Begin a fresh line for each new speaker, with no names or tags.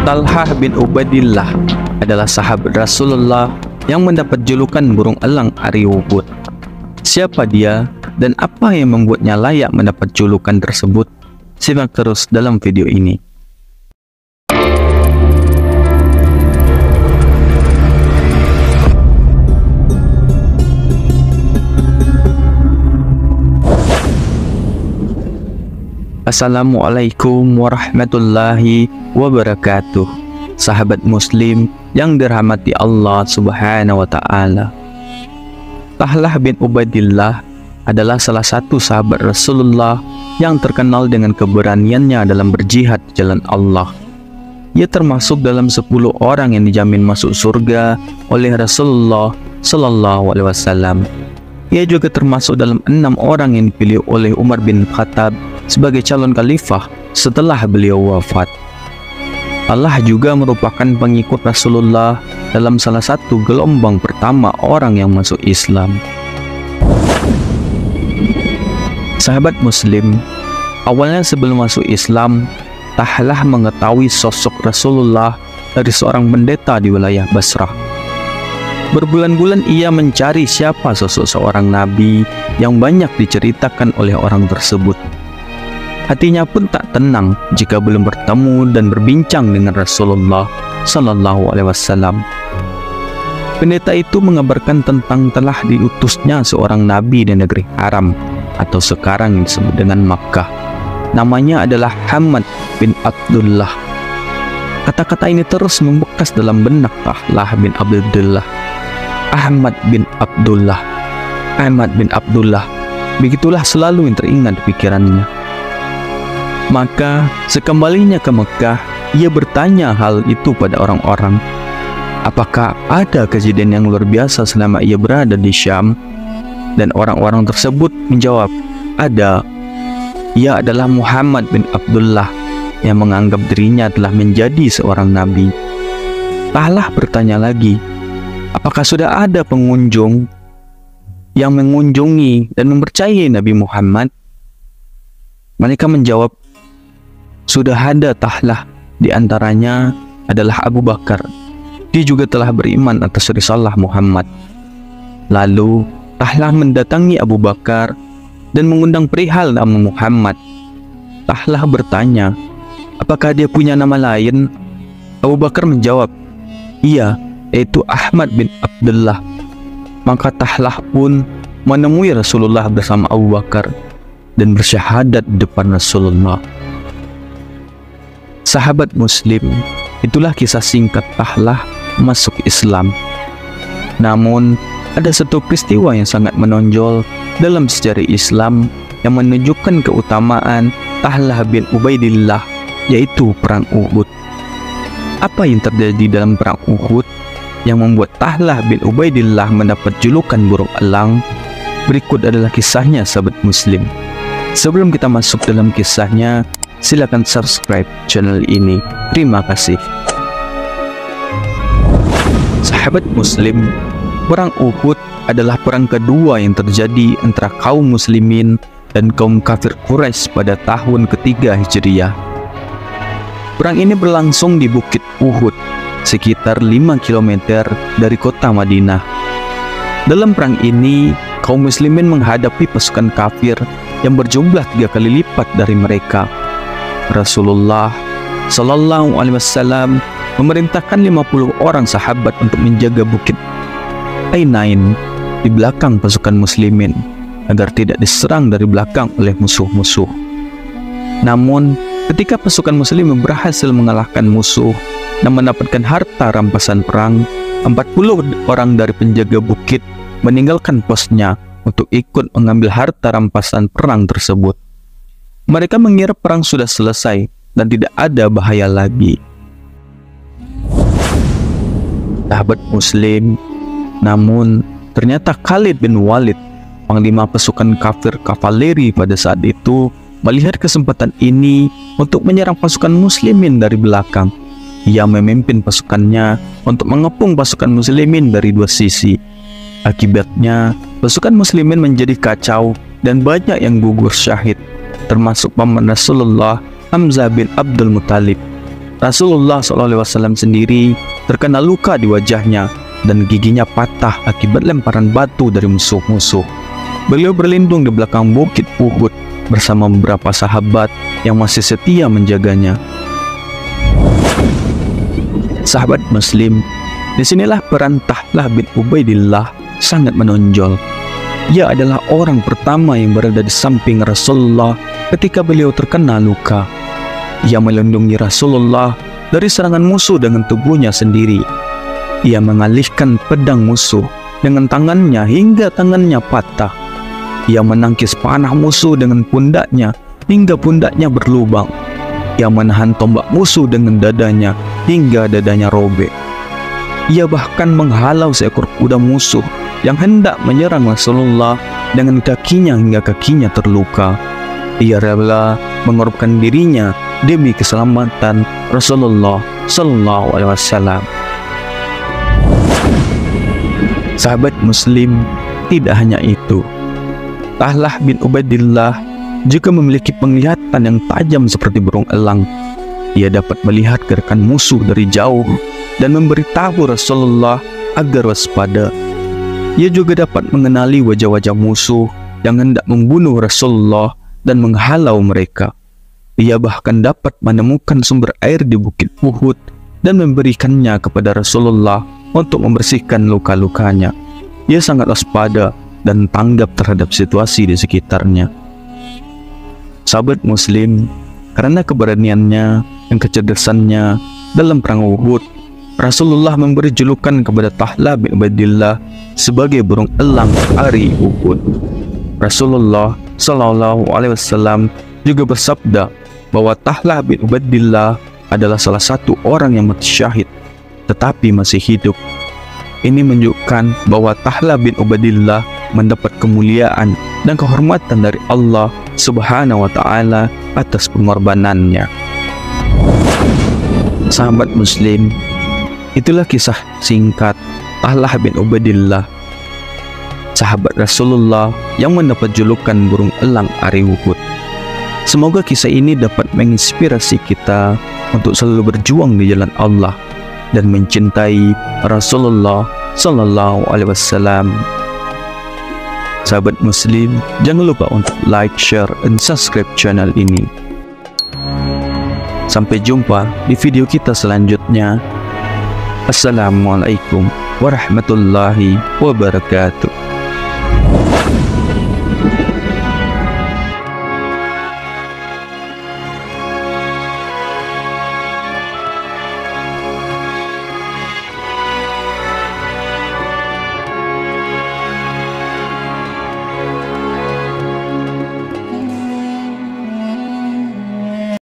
Talhah bin Ubaidillah adalah sahabat Rasulullah yang mendapat julukan burung elang Ari Uhud. Siapa dia dan apa yang membuatnya layak mendapat julukan tersebut? Simak terus dalam video ini. Assalamualaikum warahmatullahi wabarakatuh. Sahabat muslim yang dirahmati Allah subhanahu wa ta'ala. Talhah bin Ubaidillah adalah salah satu sahabat Rasulullah yang terkenal dengan keberaniannya dalam berjihad di jalan Allah. Ia termasuk dalam 10 orang yang dijamin masuk surga oleh Rasulullah Sallallahu Alaihi Wasallam. Ia juga termasuk dalam 6 orang yang dipilih oleh Umar bin Khattab sebagai calon khalifah setelah beliau wafat. Allah juga merupakan pengikut Rasulullah dalam salah satu gelombang pertama orang yang masuk Islam. Sahabat muslim, awalnya sebelum masuk Islam, Talhah mengetahui sosok Rasulullah dari seorang pendeta di wilayah Basrah. Berbulan-bulan ia mencari siapa sosok seorang nabi yang banyak diceritakan oleh orang tersebut. Hatinya pun tak tenang jika belum bertemu dan berbincang dengan Rasulullah Sallallahu Alaihi Wasallam. Pendeta itu mengabarkan tentang telah diutusnya seorang nabi di negeri haram atau sekarang disebut dengan Makkah. Namanya adalah Ahmad bin Abdullah. Kata-kata ini terus membekas dalam benak Talhah bin Abdullah. Ahmad bin Abdullah, Ahmad bin Abdullah. Begitulah selalu yang teringat di pikirannya. Maka sekembalinya ke Mekah, ia bertanya hal itu pada orang-orang. Apakah ada kejadian yang luar biasa selama ia berada di Syam? Dan orang-orang tersebut menjawab, ada. Ia adalah Muhammad bin Abdullah yang menganggap dirinya telah menjadi seorang nabi. Talhah bertanya lagi, apakah sudah ada pengunjung yang mengunjungi dan mempercayai Nabi Muhammad? Mereka menjawab, sudah ada Talhah, di antaranya adalah Abu Bakar. Dia juga telah beriman atas risalah Muhammad. Lalu Talhah mendatangi Abu Bakar dan mengundang perihal nama Muhammad. Talhah bertanya, apakah dia punya nama lain? Abu Bakar menjawab, iya, yaitu Ahmad bin Abdullah. Maka Talhah pun menemui Rasulullah bersama Abu Bakar dan bersyahadat di depan Rasulullah. Sahabat muslim, itulah kisah singkat Talhah masuk Islam. Namun, ada satu peristiwa yang sangat menonjol dalam sejarah Islam yang menunjukkan keutamaan Talhah bin Ubaidillah, yaitu Perang Uhud. Apa yang terjadi dalam Perang Uhud yang membuat Talhah bin Ubaidillah mendapat julukan burung elang? Berikut adalah kisahnya, sahabat muslim. Sebelum kita masuk dalam kisahnya, silakan subscribe channel ini. Terima kasih. Sahabat muslim, Perang Uhud adalah perang kedua yang terjadi antara kaum muslimin dan kaum kafir Quraisy pada tahun ketiga Hijriah. Perang ini berlangsung di Bukit Uhud, sekitar 5 km dari kota Madinah. Dalam perang ini, kaum muslimin menghadapi pasukan kafir yang berjumlah 3 kali lipat dari mereka. Rasulullah Sallallahu Alaihi Wasallam memerintahkan 50 orang sahabat untuk menjaga bukit Ainain di belakang pasukan muslimin agar tidak diserang dari belakang oleh musuh-musuh. Namun, ketika pasukan muslimin berhasil mengalahkan musuh dan mendapatkan harta rampasan perang, 40 orang dari penjaga bukit meninggalkan posnya untuk ikut mengambil harta rampasan perang tersebut. Mereka mengira perang sudah selesai dan tidak ada bahaya lagi. Sahabat muslim, namun ternyata Khalid bin Walid, panglima pasukan kafir kavaleri pada saat itu, melihat kesempatan ini untuk menyerang pasukan muslimin dari belakang. Ia memimpin pasukannya untuk mengepung pasukan muslimin dari 2 sisi. Akibatnya, pasukan muslimin menjadi kacau dan banyak yang gugur syahid, termasuk paman Rasulullah Hamzah bin Abdul Muthalib. Rasulullah SAW sendiri terkena luka di wajahnya dan giginya patah akibat lemparan batu dari musuh-musuh. Beliau berlindung di belakang bukit Uhud bersama beberapa sahabat yang masih setia menjaganya. Sahabat Muslim, disinilah peran Talhah bin Ubaidillah sangat menonjol. Ia adalah orang pertama yang berada di samping Rasulullah ketika beliau terkena luka. Ia melindungi Rasulullah dari serangan musuh dengan tubuhnya sendiri. Ia mengalihkan pedang musuh dengan tangannya hingga tangannya patah. Ia menangkis panah musuh dengan pundaknya hingga pundaknya berlubang. Ia menahan tombak musuh dengan dadanya hingga dadanya robek. Ia bahkan menghalau seekor kuda musuh yang hendak menyerang Rasulullah dengan kakinya hingga kakinya terluka. Ia rela mengorbankan dirinya demi keselamatan Rasulullah SAW. Sahabat Muslim, tidak hanya itu, Talhah bin Ubaidillah juga memiliki penglihatan yang tajam seperti burung elang. Ia dapat melihat gerakan musuh dari jauh dan memberitahu Rasulullah agar waspada. Ia juga dapat mengenali wajah-wajah musuh yang hendak membunuh Rasulullah dan menghalau mereka. Ia bahkan dapat menemukan sumber air di bukit Uhud dan memberikannya kepada Rasulullah untuk membersihkan luka-lukanya. Ia sangat waspada dan tanggap terhadap situasi di sekitarnya. Sahabat Muslim, karena keberaniannya dan kecerdasannya dalam perang Uhud, Rasulullah memberi julukan kepada Talhah bin Ubaidillah sebagai burung elang hari Uhud. Rasulullah SAW juga bersabda bahwa Talhah bin Ubaidillah adalah salah satu orang yang mati syahid tetapi masih hidup. Ini menunjukkan bahwa Talhah bin Ubaidillah mendapat kemuliaan dan kehormatan dari Allah Subhanahu wa Ta'ala atas pengorbanannya. Sahabat Muslim, itulah kisah singkat Talhah bin Ubaidillah, sahabat Rasulullah yang mendapat julukan burung elang hari Uhud. Semoga kisah ini dapat menginspirasi kita untuk selalu berjuang di jalan Allah dan mencintai Rasulullah SAW. Sahabat Muslim, jangan lupa untuk like, share, dan subscribe channel ini. Sampai jumpa di video kita selanjutnya. Assalamualaikum warahmatullahi wabarakatuh.